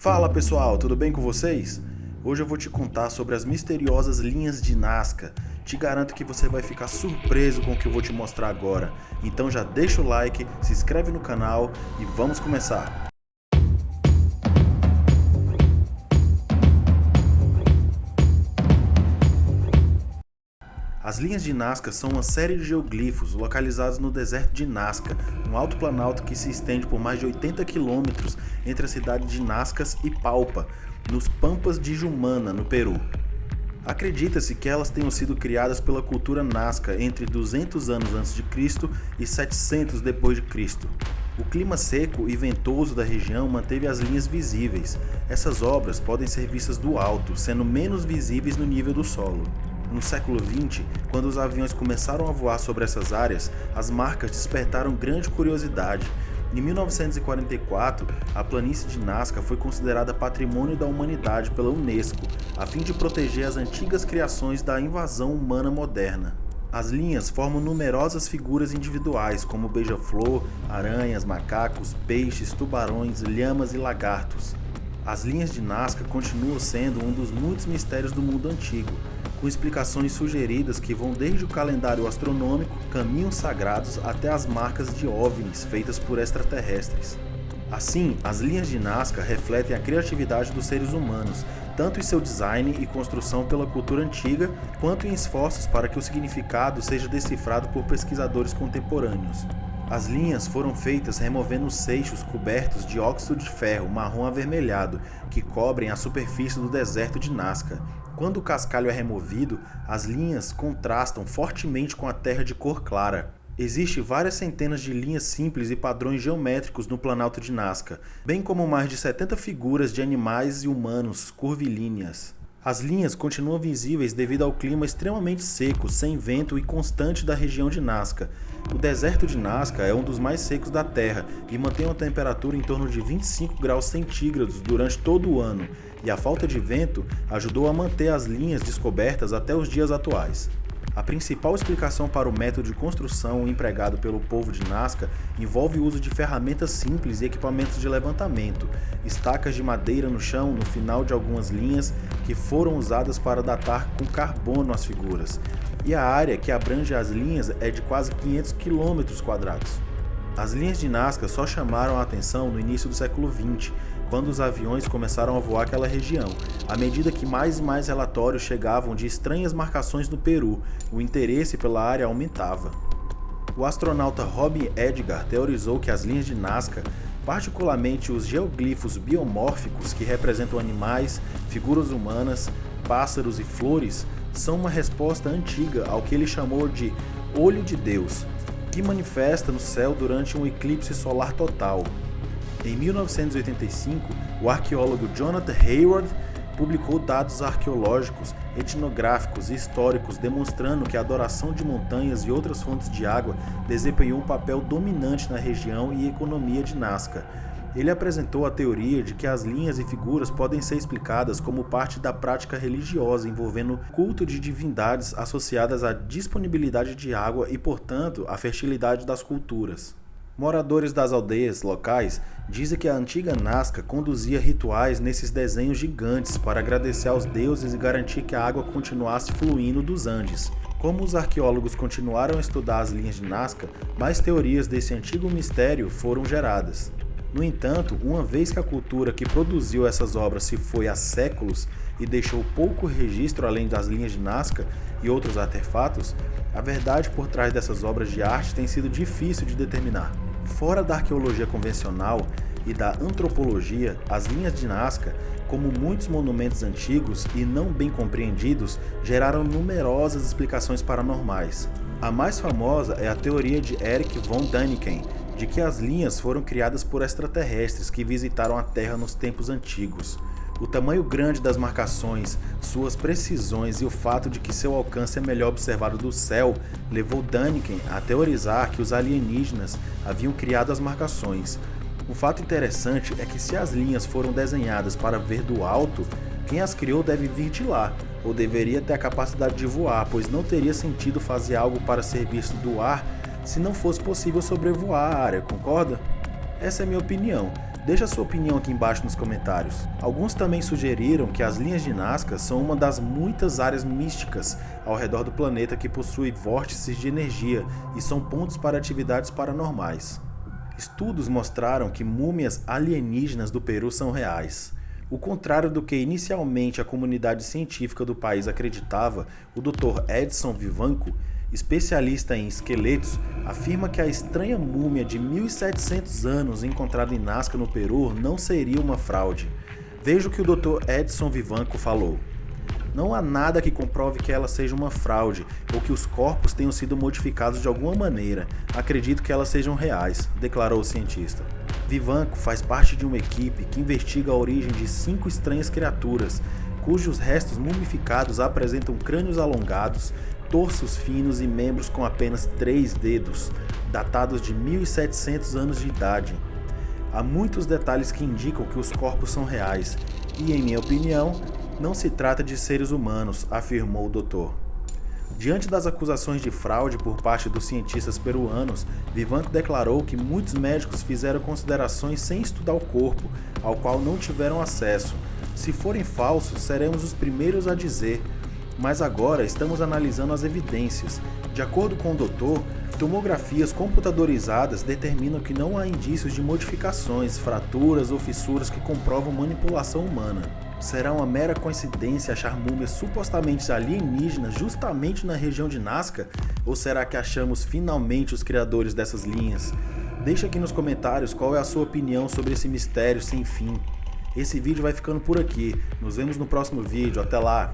Fala pessoal, tudo bem com vocês? Hoje eu vou te contar sobre as misteriosas linhas de Nazca. Te garanto que você vai ficar surpreso com o que eu vou te mostrar agora. Então já deixa o like, se inscreve no canal e vamos começar! As linhas de Nazca são uma série de geoglifos localizados no deserto de Nazca, um alto planalto que se estende por mais de 80 quilômetros entre a cidade de Nazcas e Palpa, nos Pampas de Jumana, no Peru. Acredita-se que elas tenham sido criadas pela cultura Nazca entre 200 anos antes de Cristo e 700 depois de Cristo. O clima seco e ventoso da região manteve as linhas visíveis. Essas obras podem ser vistas do alto, sendo menos visíveis no nível do solo. No século XX, quando os aviões começaram a voar sobre essas áreas, as marcas despertaram grande curiosidade. Em 1944, a planície de Nazca foi considerada Patrimônio da Humanidade pela Unesco, a fim de proteger as antigas criações da invasão humana moderna. As linhas formam numerosas figuras individuais, como beija-flor, aranhas, macacos, peixes, tubarões, lhamas e lagartos. As linhas de Nazca continuam sendo um dos muitos mistérios do mundo antigo, com explicações sugeridas que vão desde o calendário astronômico, caminhos sagrados até as marcas de OVNIs feitas por extraterrestres. Assim, as linhas de Nazca refletem a criatividade dos seres humanos, tanto em seu design e construção pela cultura antiga, quanto em esforços para que o significado seja decifrado por pesquisadores contemporâneos. As linhas foram feitas removendo os seixos cobertos de óxido de ferro marrom avermelhado que cobrem a superfície do deserto de Nazca. Quando o cascalho é removido, as linhas contrastam fortemente com a terra de cor clara. Existem várias centenas de linhas simples e padrões geométricos no Planalto de Nazca, bem como mais de 70 figuras de animais e humanos curvilíneas. As linhas continuam visíveis devido ao clima extremamente seco, sem vento e constante da região de Nazca. O deserto de Nazca é um dos mais secos da Terra e mantém uma temperatura em torno de 25 graus centígrados durante todo o ano, e a falta de vento ajudou a manter as linhas descobertas até os dias atuais. A principal explicação para o método de construção empregado pelo povo de Nazca envolve o uso de ferramentas simples e equipamentos de levantamento, estacas de madeira no chão no final de algumas linhas que foram usadas para datar com carbono as figuras, e a área que abrange as linhas é de quase 500 km². As linhas de Nazca só chamaram a atenção no início do século XX, quando os aviões começaram a voar aquela região. À medida que mais e mais relatórios chegavam de estranhas marcações no Peru, o interesse pela área aumentava. O astronauta Robin Edgar teorizou que as linhas de Nazca, particularmente os geoglifos biomórficos que representam animais, figuras humanas, pássaros e flores, são uma resposta antiga ao que ele chamou de Olho de Deus, que manifesta no céu durante um eclipse solar total. Em 1985, o arqueólogo Jonathan Hayward publicou dados arqueológicos, etnográficos e históricos demonstrando que a adoração de montanhas e outras fontes de água desempenhou um papel dominante na região e economia de Nazca. Ele apresentou a teoria de que as linhas e figuras podem ser explicadas como parte da prática religiosa envolvendo culto de divindades associadas à disponibilidade de água e, portanto, à fertilidade das culturas. Moradores das aldeias locais dizem que a antiga Nazca conduzia rituais nesses desenhos gigantes para agradecer aos deuses e garantir que a água continuasse fluindo dos Andes. Como os arqueólogos continuaram a estudar as linhas de Nazca, mais teorias desse antigo mistério foram geradas. No entanto, uma vez que a cultura que produziu essas obras se foi há séculos e deixou pouco registro além das linhas de Nazca e outros artefatos, a verdade por trás dessas obras de arte tem sido difícil de determinar. Fora da arqueologia convencional e da antropologia, as linhas de Nazca, como muitos monumentos antigos e não bem compreendidos, geraram numerosas explicações paranormais. A mais famosa é a teoria de Erich von Däniken, de que as linhas foram criadas por extraterrestres que visitaram a Terra nos tempos antigos. O tamanho grande das marcações, suas precisões e o fato de que seu alcance é melhor observado do céu levou Däniken a teorizar que os alienígenas haviam criado as marcações. Um fato interessante é que se as linhas foram desenhadas para ver do alto, quem as criou deve vir de lá, ou deveria ter a capacidade de voar, pois não teria sentido fazer algo para ser visto do ar se não fosse possível sobrevoar a área, concorda? Essa é a minha opinião. Deixa sua opinião aqui embaixo nos comentários. Alguns também sugeriram que as linhas de Nazca são uma das muitas áreas místicas ao redor do planeta que possui vórtices de energia e são pontos para atividades paranormais. Estudos mostraram que múmias alienígenas do Peru são reais. O contrário do que inicialmente a comunidade científica do país acreditava, o Dr. Edson Vivanco, especialista em esqueletos, afirma que a estranha múmia de 1700 anos encontrada em Nazca, no Peru, não seria uma fraude. Veja o que o Dr. Edson Vivanco falou. Não há nada que comprove que ela seja uma fraude ou que os corpos tenham sido modificados de alguma maneira. Acredito que elas sejam reais, declarou o cientista. Vivanco faz parte de uma equipe que investiga a origem de 5 estranhas criaturas, cujos restos mumificados apresentam crânios alongados, torsos finos e membros com apenas 3 dedos, datados de 1700 anos de idade. Há muitos detalhes que indicam que os corpos são reais e, em minha opinião, não se trata de seres humanos, afirmou o doutor. Diante das acusações de fraude por parte dos cientistas peruanos, Vivanco declarou que muitos médicos fizeram considerações sem estudar o corpo, ao qual não tiveram acesso. Se forem falsos, seremos os primeiros a dizer. Mas agora estamos analisando as evidências. De acordo com o doutor, tomografias computadorizadas determinam que não há indícios de modificações, fraturas ou fissuras que comprovam manipulação humana. Será uma mera coincidência achar múmias supostamente alienígenas justamente na região de Nazca? Ou será que achamos finalmente os criadores dessas linhas? Deixa aqui nos comentários qual é a sua opinião sobre esse mistério sem fim. Esse vídeo vai ficando por aqui. Nos vemos no próximo vídeo. Até lá!